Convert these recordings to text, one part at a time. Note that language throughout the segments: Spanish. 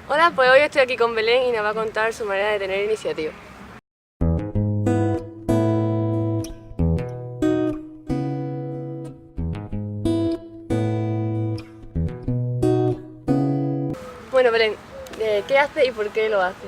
Hola, pues hoy estoy aquí con Belén y nos va a contar su manera de tener iniciativa. Bueno, Belén, ¿qué hace y por qué lo hace?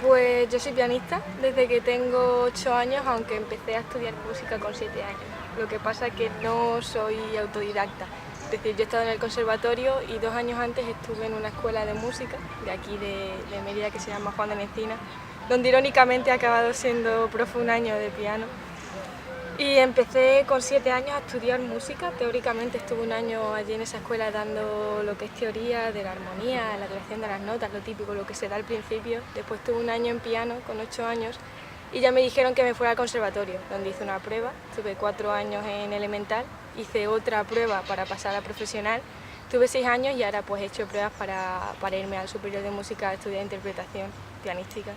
Pues yo soy pianista desde que tengo 8 años, aunque empecé a estudiar música con 7 años. Lo que pasa es que no soy autodidacta. Es decir, yo he estado en el conservatorio y 2 años antes estuve en una escuela de música de aquí de Mérida que se llama Juan de la Encina, donde irónicamente he acabado siendo profe un año de piano. Y empecé con 7 años a estudiar música. Teóricamente estuve un año allí en esa escuela dando lo que es teoría de la armonía, la duración de las notas, lo típico, lo que se da al principio. Después tuve un año en piano con 8 años y ya me dijeron que me fuera al conservatorio, donde hice una prueba. Tuve 4 años en elemental, hice otra prueba para pasar a profesional. Tuve 6 años y ahora pues he hecho pruebas para irme al superior de música a estudiar interpretación pianística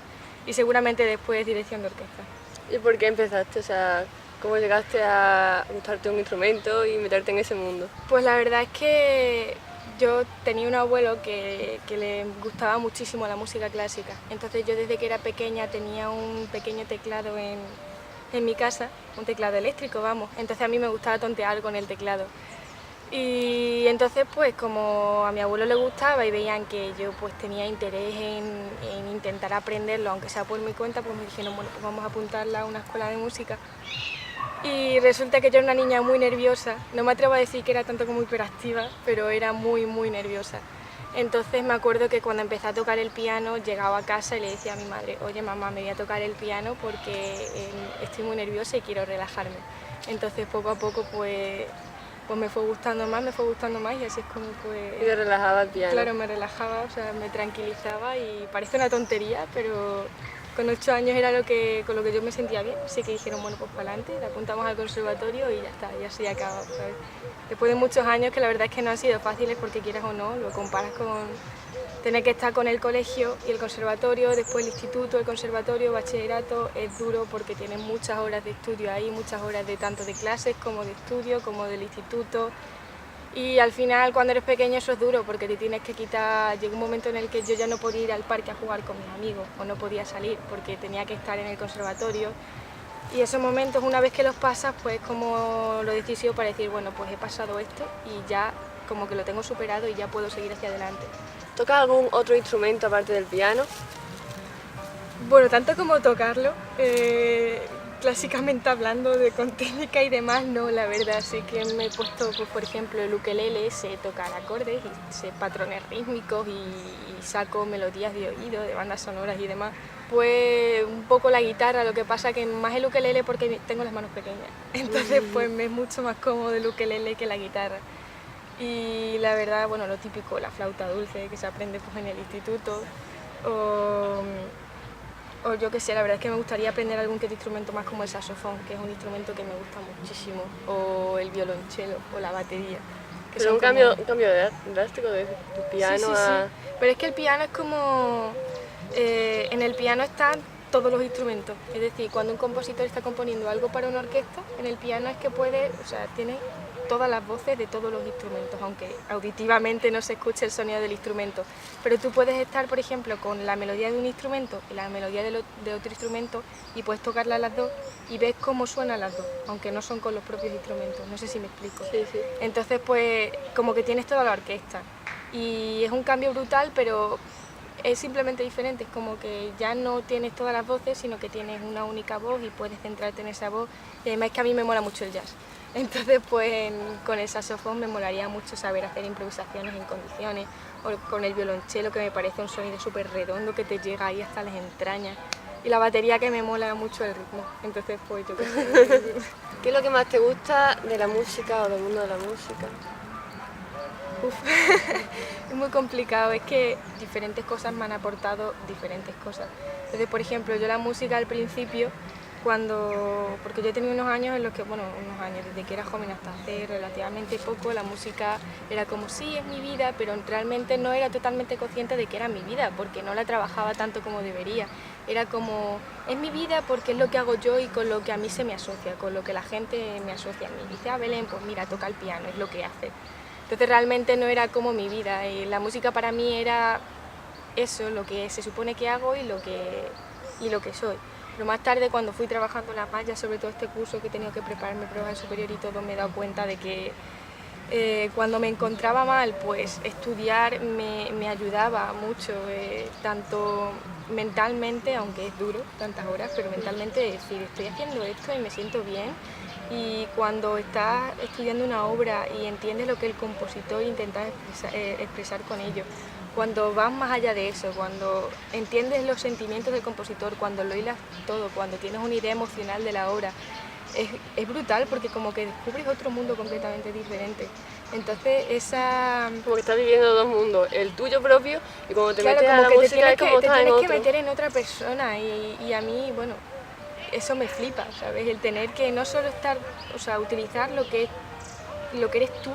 y seguramente después dirección de orquesta. ¿Y por qué empezaste? O sea, ¿cómo llegaste a gustarte un instrumento y meterte en ese mundo? Pues la verdad es que yo tenía un abuelo que le gustaba muchísimo la música clásica. Entonces yo desde que era pequeña tenía un pequeño teclado en mi casa, un teclado eléctrico, vamos. Entonces a mí me gustaba tontear con el teclado. Y entonces pues como a mi abuelo le gustaba y veían que yo pues tenía interés en intentar aprenderlo, aunque sea por mi cuenta, pues me dijeron, bueno, pues vamos a apuntarla a una escuela de música. Y resulta que yo era una niña muy nerviosa, no me atrevo a decir que era tanto como hiperactiva, pero era muy nerviosa. Entonces me acuerdo que cuando empecé a tocar el piano llegaba a casa y le decía a mi madre, oye mamá, me voy a tocar el piano porque estoy muy nerviosa y quiero relajarme. Entonces poco a poco pues me fue gustando más y así es como Y te relajaba el piano. claro, me relajaba, o sea, me tranquilizaba y parece una tontería, pero con 8 años era con lo que yo me sentía bien, así que dijeron, bueno, pues para adelante, le apuntamos al conservatorio y ya está, y así acaba, ¿sabes? Después de muchos años que la verdad es que no han sido fáciles porque quieras o no, lo comparas con tener que estar con el colegio y el conservatorio, después el instituto, el conservatorio, bachillerato, es duro porque tienes muchas horas de estudio ahí, muchas horas de tanto de clases como de estudio, como del instituto. Y al final cuando eres pequeño eso es duro porque te tienes que quitar, llegó un momento en el que yo ya no podía ir al parque a jugar con mis amigos o no podía salir porque tenía que estar en el conservatorio y esos momentos una vez que los pasas pues como lo decisivo para decir bueno pues he pasado esto y ya como que lo tengo superado y ya puedo seguir hacia adelante. ¿Tocas algún otro instrumento aparte del piano? Bueno, tanto como tocarlo, clásicamente hablando de con técnica y demás, no, la verdad, sí que me he puesto, pues, por ejemplo, el ukelele, sé tocar acordes y sé patrones rítmicos y saco melodías de oído, de bandas sonoras y demás. Pues un poco la guitarra, lo que pasa que más el ukelele porque tengo las manos pequeñas, entonces pues me es mucho más cómodo el ukelele que la guitarra. Y la verdad, bueno, lo típico, la flauta dulce que se aprende pues, en el instituto, o o yo qué sé, la verdad es que me gustaría aprender algún que otro instrumento más como el saxofón, que es un instrumento que me gusta muchísimo, o el violonchelo, o la batería. Que Pero son un cambio drástico de tu Sí, piano sí, sí. a... Pero es que el piano es como... en el piano están todos los instrumentos. Es decir, cuando un compositor está componiendo algo para una orquesta, en el piano es que puede, o sea, tiene todas las voces de todos los instrumentos, aunque auditivamente no se escuche el sonido del instrumento. Pero tú puedes estar, por ejemplo, con la melodía de un instrumento y la melodía de otro instrumento y puedes tocarlas las dos y ves cómo suenan las dos, aunque no son con los propios instrumentos. No sé si me explico. Sí, sí. Entonces, pues, como que tienes toda la orquesta. Y es un cambio brutal, pero es simplemente diferente, es como que ya no tienes todas las voces, sino que tienes una única voz y puedes centrarte en esa voz. Y además es que a mí me mola mucho el jazz. Entonces, pues con el saxofón me molaría mucho saber hacer improvisaciones en condiciones, o con el violonchelo, que me parece un sonido súper redondo que te llega ahí hasta las entrañas. Y la batería, que me mola mucho el ritmo. Entonces, pues yo qué sé. ¿Qué es lo que más te gusta de la música o del mundo de la música? Uf, es muy complicado, es que diferentes cosas me han aportado diferentes cosas. Entonces, por ejemplo, yo la música al principio, porque yo he tenido unos años en los que, bueno, unos años, desde que era joven hasta hace relativamente poco, la música era como, sí, es mi vida, pero realmente no era totalmente consciente de que era mi vida, porque no la trabajaba tanto como debería. Era como, es mi vida porque es lo que hago yo y con lo que a mí se me asocia, con lo que la gente me asocia a mí. Dice, ah, Belén, pues mira, toca el piano, es lo que hace. Entonces realmente no era como mi vida, la música para mí era eso, lo que se supone que hago y lo que soy. Pero más tarde, cuando fui trabajando en las mallas, sobre todo este curso que he tenido que prepararme pruebas de superior y todo, me he dado cuenta de que cuando me encontraba mal, pues estudiar me ayudaba mucho, tanto mentalmente, aunque es duro, tantas horas, pero mentalmente decir, estoy haciendo esto y me siento bien. Y cuando estás estudiando una obra y entiendes lo que el compositor intenta expresar con ello, cuando vas más allá de eso, cuando entiendes los sentimientos del compositor, cuando lo hilas todo, cuando tienes una idea emocional de la obra, es brutal porque como que descubres otro mundo completamente diferente. Entonces esa... Como que estás viviendo dos mundos, el tuyo propio y cuando te Claro, metes a como la que música es como te estás en tienes otro. que meter en otra persona y a mí, bueno, eso me flipa, ¿sabes? El tener que no solo estar, o sea, utilizar lo que eres tú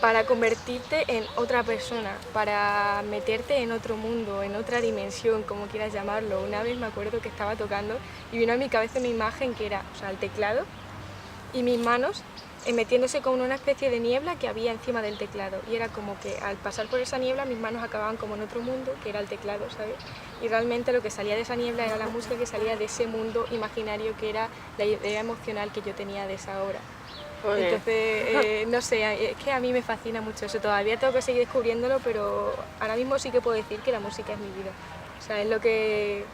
para convertirte en otra persona, para meterte en otro mundo, en otra dimensión, como quieras llamarlo. Una vez me acuerdo que estaba tocando y vino a mi cabeza una imagen que era, o sea, el teclado y mis manos metiéndose con una especie de niebla que había encima del teclado. Y era como que al pasar por esa niebla mis manos acababan como en otro mundo, que era el teclado, ¿sabes? Y realmente lo que salía de esa niebla era la música que salía de ese mundo imaginario que era la idea emocional que yo tenía de esa obra. Joder. Entonces, no sé, es que a mí me fascina mucho eso. Todavía tengo que seguir descubriéndolo, pero ahora mismo sí que puedo decir que la música es mi vida. O sea, es lo que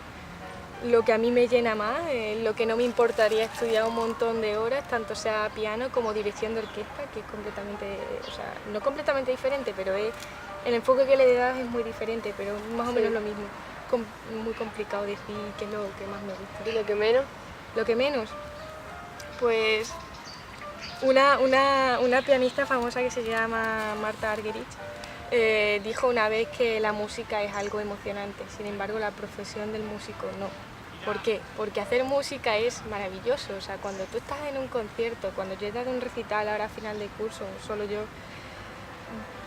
a mí me llena más, lo que no me importaría estudiar un montón de horas, tanto sea piano como dirección de orquesta, que es completamente, o sea, no completamente diferente, pero el enfoque que le das es muy diferente, pero más o menos lo mismo. Muy complicado decir qué es lo que más me gusta. ¿Y lo que menos? Lo que menos, pues una pianista famosa que se llama Marta Argerich dijo una vez que la música es algo emocionante, sin embargo la profesión del músico no. ¿Por qué? Porque hacer música es maravilloso, o sea, cuando tú estás en un concierto, cuando yo he dado un recital ahora a final de curso, solo yo,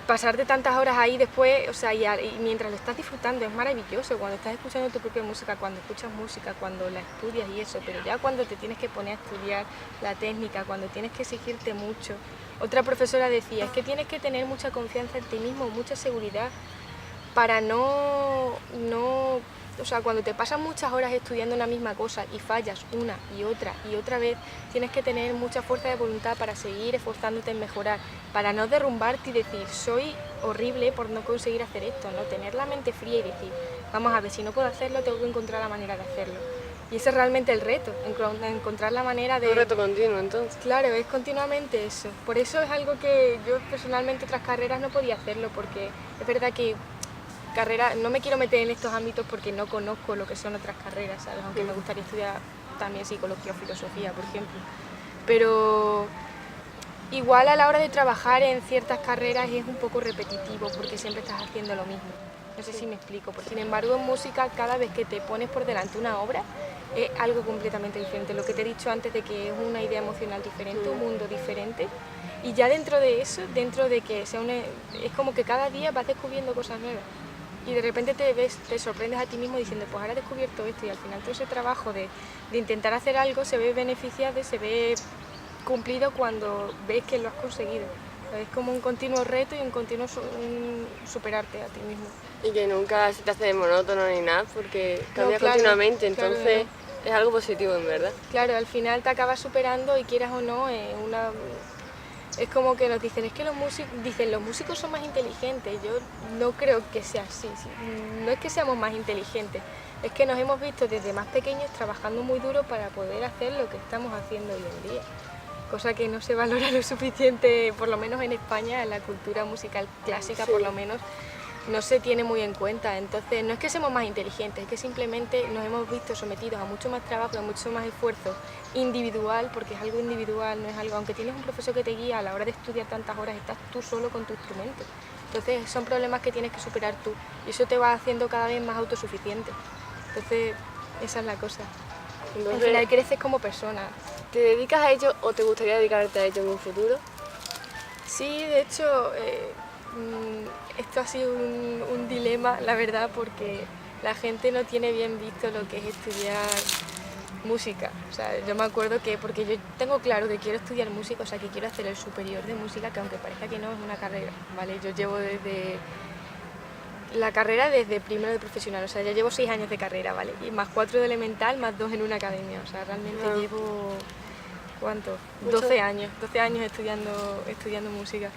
pasarte tantas horas ahí después, o sea, y mientras lo estás disfrutando es maravilloso, cuando estás escuchando tu propia música, cuando escuchas música, cuando la estudias y eso, pero ya cuando te tienes que poner a estudiar la técnica, cuando tienes que exigirte mucho. Otra profesora decía, es que tienes que tener mucha confianza en ti mismo, mucha seguridad, para o sea, cuando te pasan muchas horas estudiando una misma cosa y fallas una y otra vez, tienes que tener mucha fuerza de voluntad para seguir esforzándote en mejorar, para no derrumbarte y decir, soy horrible por no conseguir hacer esto, no tener la mente fría y decir, vamos a ver, si no puedo hacerlo, tengo que encontrar la manera de hacerlo. Y ese es realmente el reto, encontrar la manera de... Un reto continuo, entonces. Claro, es continuamente eso. Por eso es algo que yo personalmente otras carreras no podía hacerlo, porque es verdad que no me quiero meter en estos ámbitos porque no conozco lo que son otras carreras, ¿sabes? Aunque me gustaría estudiar también psicología o filosofía, por ejemplo. Pero igual a la hora de trabajar en ciertas carreras es un poco repetitivo porque siempre estás haciendo lo mismo. No sé si me explico. Sin embargo, en música, cada vez que te pones por delante una obra, es algo completamente diferente. Lo que te he dicho antes de que es una idea emocional diferente, un mundo diferente. Y ya dentro de eso, dentro de que sea es como que cada día vas descubriendo cosas nuevas. Y de repente te sorprendes a ti mismo diciendo, pues ahora he descubierto esto, y al final todo ese trabajo de intentar hacer algo se ve beneficiado y se ve cumplido cuando ves que lo has conseguido. Es como un continuo reto y un continuo superarte a ti mismo. Y que nunca se te hace monótono ni nada, porque cambia claro, continuamente, entonces claro. Es algo positivo en verdad. Claro, al final te acabas superando y quieras o no, es como que nos dicen, es que los músicos son más inteligentes. Yo no creo que sea así, sí. No es que seamos más inteligentes, es que nos hemos visto desde más pequeños trabajando muy duro para poder hacer lo que estamos haciendo hoy en día. Cosa que no se valora lo suficiente, por lo menos en España, en la cultura musical clásica, Sí. por lo menos no se tiene muy en cuenta. Entonces no es que seamos más inteligentes, es que simplemente nos hemos visto sometidos a mucho más trabajo, a mucho más esfuerzo individual, porque es algo individual, no es algo, aunque tienes un profesor que te guía a la hora de estudiar tantas horas, estás tú solo con tu instrumento. Entonces son problemas que tienes que superar tú y eso te va haciendo cada vez más autosuficiente. Entonces esa es la cosa. Entonces, al final creces como persona. ¿Te dedicas a ello o te gustaría dedicarte a ello en un futuro? Sí, de hecho, esto ha sido un dilema, la verdad, porque la gente no tiene bien visto lo que es estudiar música. O sea, yo me acuerdo que, porque yo tengo claro que quiero estudiar música, o sea, que quiero hacer el superior de música, que aunque parezca que no, es una carrera, ¿vale? Yo llevo desde La carrera desde primero de profesional, o sea, ya llevo 6 años de carrera, ¿vale? Y más 4 de elemental, más 2 en una academia, o sea, realmente llevo, ¿cuánto? 12 años estudiando música.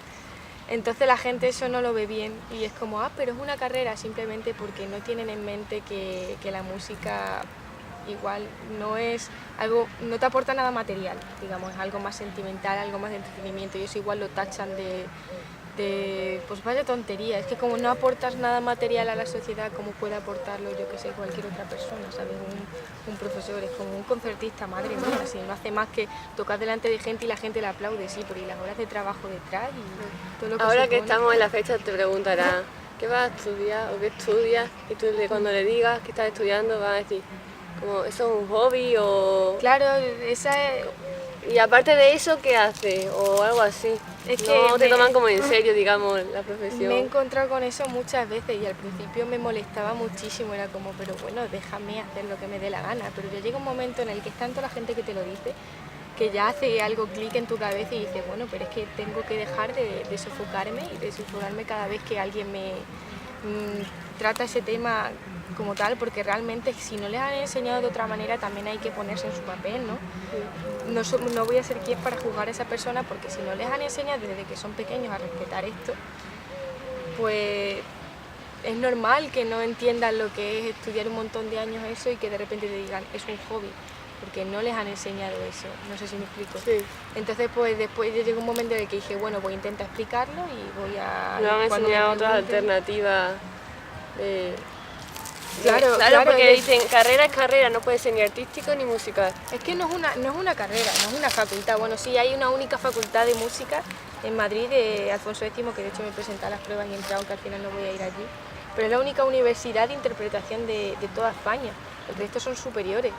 Entonces la gente eso no lo ve bien y es como, pero es una carrera, simplemente porque no tienen en mente que la música igual no es algo, no te aporta nada material, digamos, es algo más sentimental, algo más de entretenimiento, y eso igual lo tachan de pues vaya tontería, es que como no aportas nada material a la sociedad, como puede aportarlo, yo que sé, cualquier otra persona, ¿sabes? Un profesor, es como un concertista, madre mía, si no hace más que tocar delante de gente y la gente le aplaude, sí, pero y las horas de trabajo detrás y todo lo que Ahora que supone. estamos en la fecha te preguntarán ¿qué vas a estudiar o qué estudias? Y tú cuando le digas que estás estudiando vas a decir, como, ¿eso es un hobby o...? Claro, esa es... Y aparte de eso, ¿qué haces? O algo así. Es que no te toman como en serio, digamos, la profesión. Me he encontrado con eso muchas veces y al principio me molestaba muchísimo, era como, pero bueno, déjame hacer lo que me dé la gana, pero ya llega un momento en el que es tanto la gente que te lo dice, que ya hace algo clic en tu cabeza y dices, bueno, pero es que tengo que dejar de sofocarme y de sulfurarme cada vez que alguien me trata ese tema como tal, porque realmente si no les han enseñado de otra manera también hay que ponerse en su papel, ¿no? No voy a ser quien para juzgar a esa persona, porque si no les han enseñado desde que son pequeños a respetar esto, pues es normal que no entiendan lo que es estudiar un montón de años eso y que de repente te digan es un hobby, porque no les han enseñado eso, no sé si me explico. Sí. Entonces pues después llegó un momento en el que dije, bueno, voy a intentar explicarlo y voy a... Nos han enseñado otras alternativas. Claro, porque dicen carrera es carrera, no puede ser ni artístico ni musical. Es que no es una carrera, no es una facultad. Bueno, sí, hay una única facultad de música en Madrid, de Alfonso X, que de hecho me presenté a las pruebas y he entrado, que al final no voy a ir allí. Pero es la única universidad de interpretación de toda España. El resto son superiores.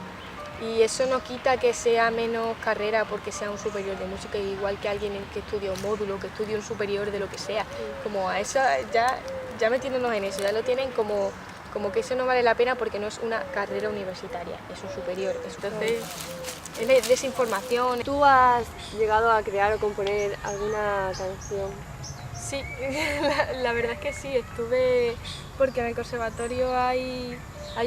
Y eso no quita que sea menos carrera porque sea un superior de música, igual que alguien que estudie un módulo, que estudie un superior de lo que sea. Como a eso ya metiéndonos en eso, ya lo tienen como que eso no vale la pena porque no es una carrera universitaria, es un superior. Entonces, es desinformación. ¿Tú has llegado a crear o componer alguna canción? Sí, la verdad es que sí, estuve, porque en el conservatorio hay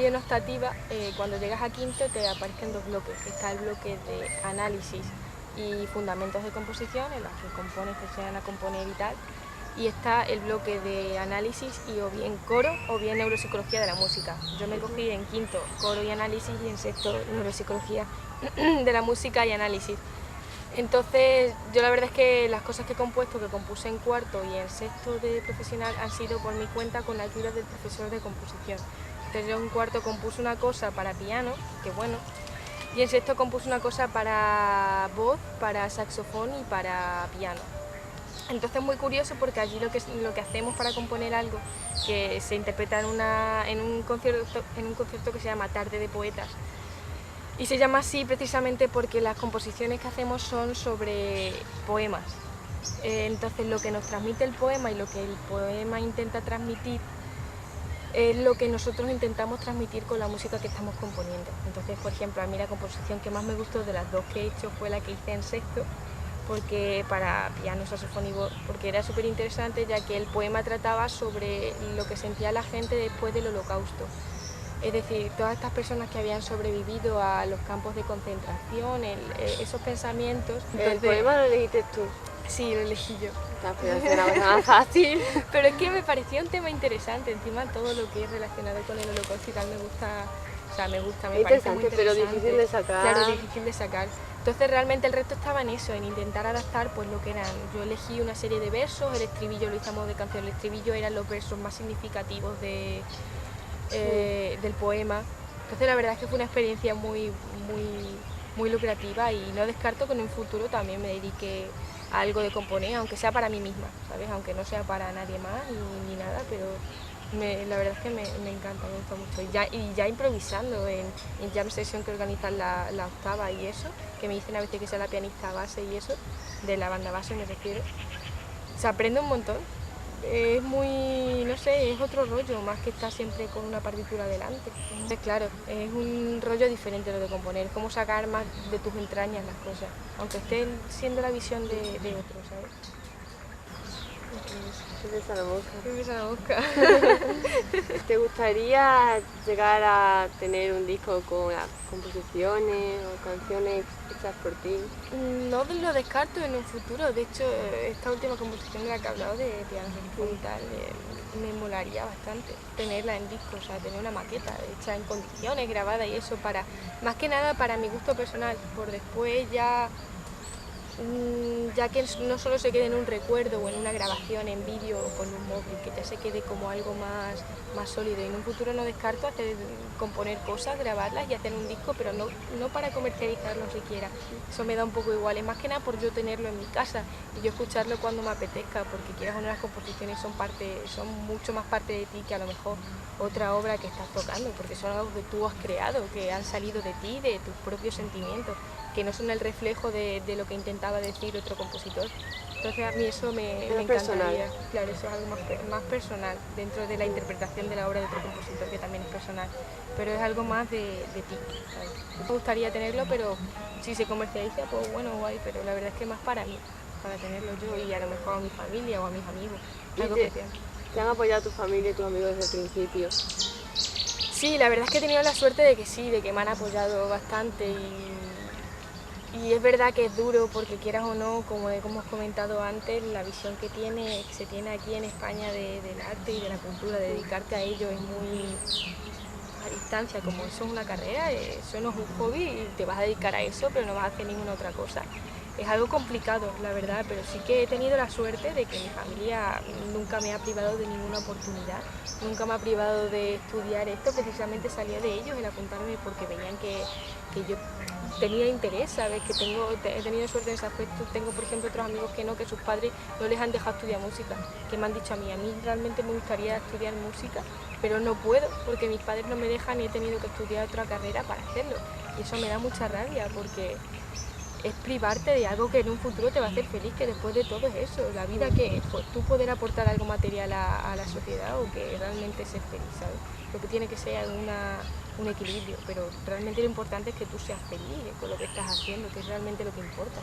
una optativa, cuando llegas a quinto te aparecen 2 bloques, está el bloque de análisis y fundamentos de composición, en los que compones, te enseñan a componer y tal, y está el bloque de análisis y o bien coro o bien neuropsicología de la música. Yo me cogí en quinto coro y análisis y en sexto neuropsicología de la música y análisis. Entonces yo la verdad es que las cosas que he compuesto, que compuse en cuarto y en sexto de profesional, han sido por mi cuenta con la ayuda del profesor de composición. Entonces yo en cuarto compuse una cosa para piano, que bueno, y en sexto compuse una cosa para voz, para saxofón y para piano. Entonces es muy curioso porque allí lo que hacemos para componer algo que se interpreta en un concierto que se llama Tarde de Poetas, y se llama así precisamente porque las composiciones que hacemos son sobre poemas. Entonces lo que nos transmite el poema y lo que el poema intenta transmitir es lo que nosotros intentamos transmitir con la música que estamos componiendo. Entonces, por ejemplo, a mí la composición que más me gustó de las 2 que he hecho fue la que hice en sexto, porque para piano, saxofón y voz, porque era súper interesante, ya que el poema trataba sobre lo que sentía la gente después del Holocausto. Es decir, todas estas personas que habían sobrevivido a los campos de concentración, esos pensamientos. Entonces, ¿el poema lo elegiste tú? Sí, lo elegí yo. Es una cosa más fácil. Pero es que me parecía un tema interesante, encima todo lo que es relacionado con el Holocausto y tal me parece muy interesante. Pero difícil de sacar. Claro, difícil de sacar. Entonces realmente el resto estaba en eso, en intentar adaptar pues lo que eran. Yo elegí una serie de versos, el estribillo lo hice a modo de canción, el estribillo eran los versos más significativos del poema. Entonces la verdad es que fue una experiencia muy lucrativa y no descarto que en un futuro también me dedique a algo de componer, aunque sea para mí misma, ¿sabes? Aunque no sea para nadie más ni nada, pero la verdad es que me encanta, me gusta mucho. Y ya improvisando en jam session que organizan la octava y eso, que me dicen a veces que sea la pianista base y eso, de la banda base me refiero, se aprende un montón. Es muy, no sé, es otro rollo, más que estar siempre con una partitura delante. Entonces, claro, es un rollo diferente lo de componer, es como sacar más de tus entrañas las cosas, aunque esté siendo la visión de otros, ¿sabes? ¿Qué piensa la mosca? ¿Qué piensa la mosca? ¿Te gustaría llegar a tener un disco con composiciones o canciones hechas por ti? No lo descarto en un futuro. De hecho, esta última composición de la que he hablado de piano y tal, me molaría bastante tenerla en disco, o sea, tener una maqueta hecha en condiciones, grabada y eso, para más que nada para mi gusto personal, por después ya que no solo se quede en un recuerdo o en una grabación en vídeo o con un móvil, que ya se quede como algo más sólido. Y en un futuro no descarto componer cosas, grabarlas y hacer un disco, pero no para comercializarlo siquiera. Eso me da un poco igual, es más que nada por yo tenerlo en mi casa y yo escucharlo cuando me apetezca, porque quieras o no, las composiciones son mucho más parte de ti que a lo mejor otra obra que estás tocando, porque son algo que tú has creado, que han salido de ti, de tus propios sentimientos, que no son el reflejo de lo que intentaba decir otro compositor. Entonces a mí eso me encantaría. Personal. Claro, eso es algo más personal, dentro de la interpretación de la obra de otro compositor, que también es personal, pero es algo más de ti, ¿sabes? Me gustaría tenerlo, pero si se comercializa, pues bueno, guay, pero la verdad es que más para mí, para tenerlo yo y a lo mejor a mi familia o a mis amigos, algo especial. ¿Te han apoyado tu familia y tus amigos desde el principio? Sí, la verdad es que he tenido la suerte de que sí, de que me han apoyado bastante y es verdad que es duro porque quieras o no, como hemos comentado antes, la visión que se tiene aquí en España del arte y de la cultura, de dedicarte a ello es muy a distancia, como eso es una carrera, eso no es un hobby y te vas a dedicar a eso, pero no vas a hacer ninguna otra cosa. Es algo complicado, la verdad, pero sí que he tenido la suerte de que mi familia nunca me ha privado de ninguna oportunidad, nunca me ha privado de estudiar esto, precisamente salía de ellos el apuntarme porque veían que yo tenía interés, ¿sabes? Que he tenido suerte en ese aspecto. Tengo, por ejemplo, otros amigos que sus padres no les han dejado estudiar música, que me han dicho a mí realmente me gustaría estudiar música, pero no puedo porque mis padres no me dejan y he tenido que estudiar otra carrera para hacerlo. Y eso me da mucha rabia porque es privarte de algo que en un futuro te va a hacer feliz, que después de todo es eso, la vida que es, pues tú poder aportar algo material a la sociedad o que realmente ser feliz, ¿sabes? Lo que tiene que ser un equilibrio, pero realmente lo importante es que tú seas feliz con lo que estás haciendo, que es realmente lo que importa.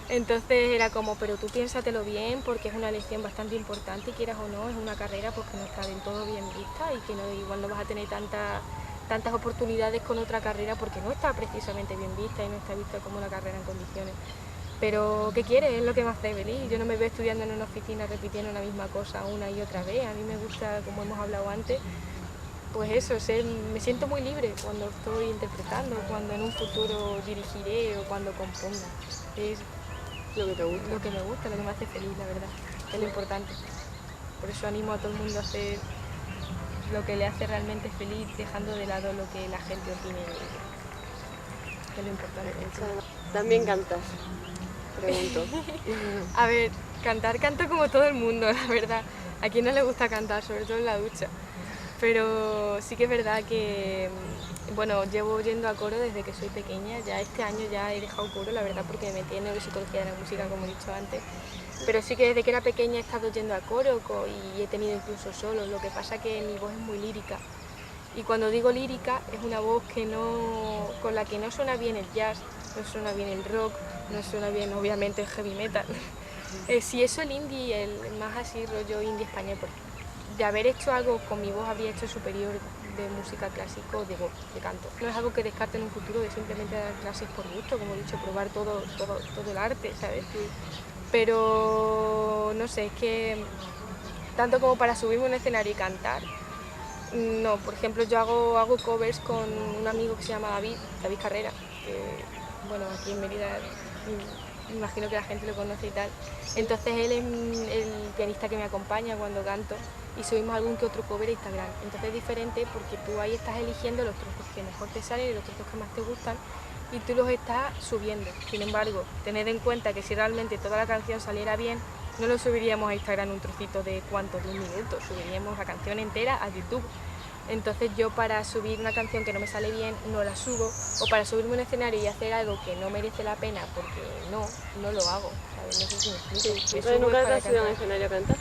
Entonces era como, pero tú piénsatelo bien porque es una elección bastante importante y quieras o no, es una carrera pues que no está del todo bien vista y que igual no vas a tener tantas oportunidades con otra carrera porque no está precisamente bien vista y no está vista como una carrera en condiciones. Pero ¿qué quieres? Es lo que me hace feliz. Yo no me veo estudiando en una oficina repitiendo la misma cosa una y otra vez. A mí me gusta, como hemos hablado antes, pues eso, me siento muy libre cuando estoy interpretando, cuando en un futuro dirigiré o cuando componga. Es lo que te gusta. Lo que me gusta, lo que me hace feliz, la verdad. Es lo importante. Por eso animo a todo el mundo a hacer lo que le hace realmente feliz, dejando de lado lo que la gente opine de ello. Que es lo importante. ¿También cantas? Pregunto. A ver, canto como todo el mundo, la verdad. A quien no le gusta cantar, sobre todo en la ducha. Pero sí que es verdad que, bueno, llevo yendo a coro desde que soy pequeña. Ya este año ya he dejado coro, la verdad, porque me metí en neuropsicología de la música, como he dicho antes. Pero sí que desde que era pequeña he estado yendo a coro y he tenido incluso solos. Lo que pasa que mi voz es muy lírica. Y cuando digo lírica es una voz con la que no suena bien el jazz, no suena bien el rock, no suena bien obviamente el heavy metal. Si eso el indie, el más así rollo indie español, porque de haber hecho algo con mi voz habría hecho superior de música clásica o de voz, de canto. No es algo que descarte en un futuro de simplemente dar clases por gusto, como he dicho, probar todo el arte, ¿sabes? Pero no sé, es que tanto como para subirme a un escenario y cantar, no. Por ejemplo, yo hago covers con un amigo que se llama David Carrera, que bueno, aquí en Mérida me imagino que la gente lo conoce y tal. Entonces él es el pianista que me acompaña cuando canto y subimos algún que otro cover a Instagram. Entonces es diferente porque tú ahí estás eligiendo los trozos que mejor te salen y los trozos que más te gustan y tú los estás subiendo. Sin embargo, tened en cuenta que si realmente toda la canción saliera bien, no lo subiríamos a Instagram un trocito de ¿cuánto? De un minuto, subiríamos la canción entera a YouTube. Entonces yo para subir una canción que no me sale bien no la subo, o para subirme a un escenario y hacer algo que no merece la pena porque no lo hago, ¿sabes? No sé si me explico. Sí. ¿Entonces nunca te has subido a un escenario a cantar?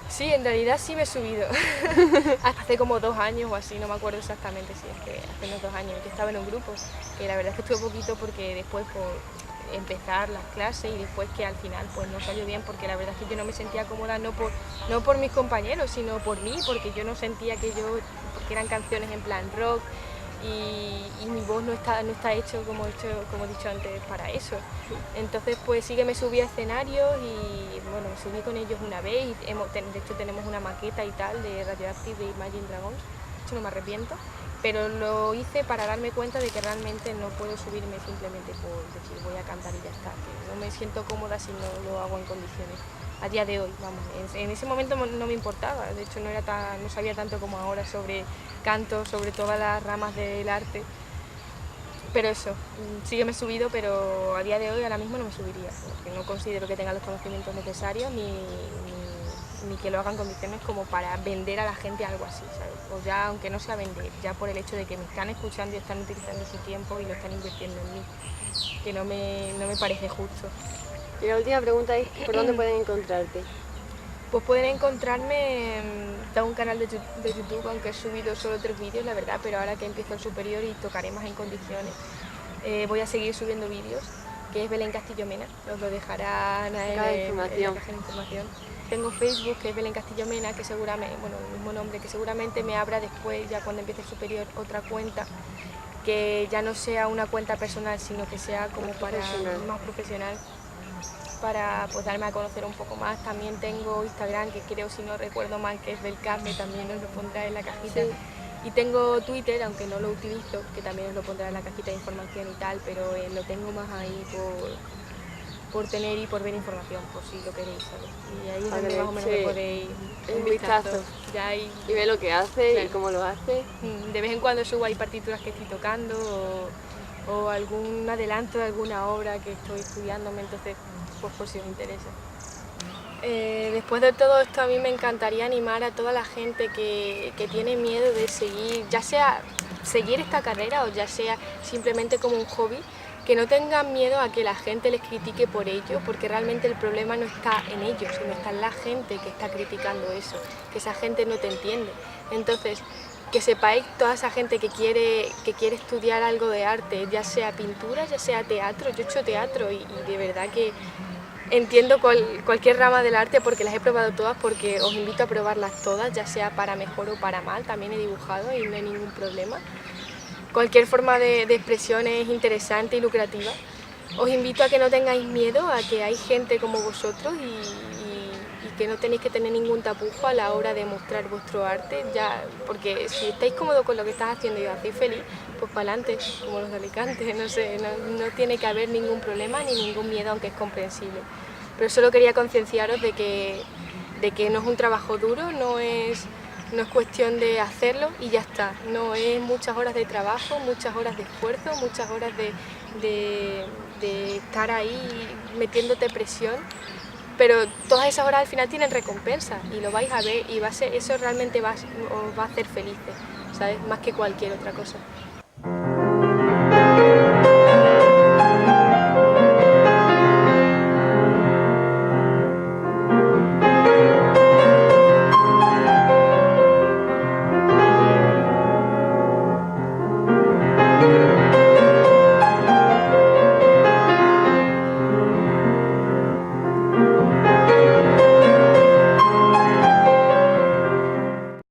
Sí, en realidad sí me he subido. Hace como 2 años o así, no me acuerdo exactamente, sí, es que hace unos 2 años que estaba en un grupo, que la verdad es que estuve poquito porque después empezar las clases y después que al final pues no salió bien, porque la verdad es que yo no me sentía cómoda no por mis compañeros, sino por mí, porque yo no sentía porque eran canciones en plan rock y mi voz no está hecho como he dicho antes para eso. Entonces pues sí que me subí a escenarios y bueno, me subí con ellos una vez y de hecho tenemos una maqueta y tal de Radioactive de Imagine Dragons, de hecho no me arrepiento, pero lo hice para darme cuenta de que realmente no puedo subirme simplemente por decir voy a cantar y ya está, que no me siento cómoda si no lo hago en condiciones. A día de hoy, vamos, en ese momento no me importaba, de hecho no sabía tanto como ahora sobre canto, sobre todas las ramas del arte, pero eso, sí que me he subido, pero a día de hoy ahora mismo no me subiría, porque no considero que tenga los conocimientos necesarios ni que lo haga en condiciones como para vender a la gente algo así, ¿sabes? O ya, aunque no sea vender, ya por el hecho de que me están escuchando y están utilizando su tiempo y lo están invirtiendo en mí, que no me parece justo. Y la última pregunta es, ¿por dónde pueden encontrarte? Pues pueden encontrarme, tengo un canal de YouTube, aunque he subido solo 3 vídeos, la verdad, pero ahora que empiezo el superior y tocaré más en condiciones, voy a seguir subiendo vídeos, que es Belén Castillo Mena, os lo dejarán en la caja de información. Tengo Facebook, que es Belén Castillo Mena, que seguramente, bueno, el mismo nombre, que seguramente me abra después, ya cuando empiece el superior, otra cuenta, que ya no sea una cuenta personal, sino que sea como más profesional, para pues darme a conocer un poco más. También tengo Instagram, que creo, si no recuerdo mal, que es Belcarme, también os lo pondré en la cajita. Sí. Y tengo Twitter, aunque no lo utilizo, que también os lo pondré en la cajita de información y tal, pero lo tengo más ahí por tener y por ver información, por si lo queréis, ¿sabes? Y ahí es donde más o menos me podéis un vistazo. Ya y ver lo que hace, claro, y cómo lo hace. De vez en cuando subo ahí partituras que estoy tocando o algún adelanto de alguna obra que estoy estudiándome, entonces pues por si os interesa. Después de todo esto, a mí me encantaría animar a toda la gente que tiene miedo de seguir, ya sea seguir esta carrera o ya sea simplemente como un hobby, que no tengan miedo a que la gente les critique por ello, porque realmente el problema no está en ellos, sino está en la gente que está criticando eso, que esa gente no te entiende. Entonces, que sepáis, toda esa gente que quiere estudiar algo de arte, ya sea pintura, ya sea teatro, yo he hecho teatro y de verdad que entiendo cualquier rama del arte porque las he probado todas, porque os invito a probarlas todas, ya sea para mejor o para mal, también he dibujado y no hay ningún problema. Cualquier forma de expresión es interesante y lucrativa. Os invito a que no tengáis miedo, a que hay gente como vosotros y que no tenéis que tener ningún tapujo a la hora de mostrar vuestro arte, ya, porque si estáis cómodos con lo que estás haciendo y os hacéis feliz, pues para adelante, como los de Alicante, no sé, no tiene que haber ningún problema ni ningún miedo, aunque es comprensible. Pero solo quería concienciaros de que no es un trabajo duro, no es cuestión de hacerlo y ya está, no es muchas horas de trabajo, muchas horas de esfuerzo, muchas horas de estar ahí metiéndote presión, pero todas esas horas al final tienen recompensa y lo vais a ver y eso realmente os va a hacer felices, ¿sabes? Más que cualquier otra cosa.